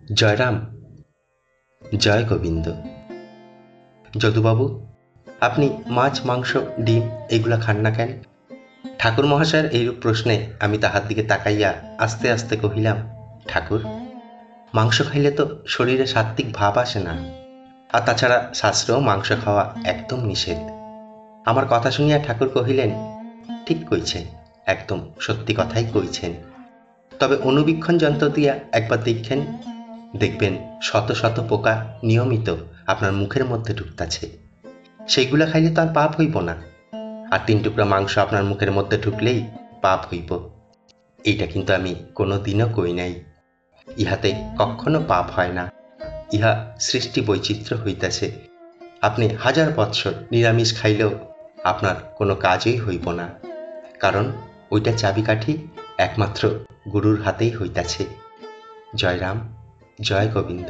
জয়রাম, জয় গোবিন্দ। যদুবাবু, আপনি মাছ, মাংস, ডিম এগুলা খান না কেন? ঠাকুর মহাশয়ের এইরূপ প্রশ্নে আমি তাহার দিকে তাকাইয়া আস্তে আস্তে কহিলাম, ঠাকুর, মাংস খাইলে তো শরীরে সাত্ত্বিক ভাব আসে না, আর তাছাড়া শাস্ত্রেও মাংস খাওয়া একদম নিষেধ। আমার কথা শুনিয়া ঠাকুর কহিলেন, ঠিক কইছেন, একদম সত্যি কথাই কইছেন। তবে অনুবীক্ষণ যন্ত্র দিয়া একবার দেখেন, দেখবেন শত শত পোকা নিয়মিত আপনার মুখের মধ্যে ঢুকতাছে। সেইগুলা খাইলে তো আর পাপ হইব না, আর 3 টুকরা মাংস আপনার মুখের মধ্যে ঢুকলেই পাপ হইব। এইটা কিন্তু আমি কোনো দিনও কই নাই। ইহাতে কখনো পাপ হয় না, ইহা সৃষ্টি বৈচিত্র্য হইতাছে। আপনি 1000 বৎসর নিরামিষ খাইলেও আপনার কোনো কাজই হইব না, কারণ ওইটা চাবিকাঠি একমাত্র গুরুর হাতেই হইতাছে। জয় রাম, জয় গোবিন্দ।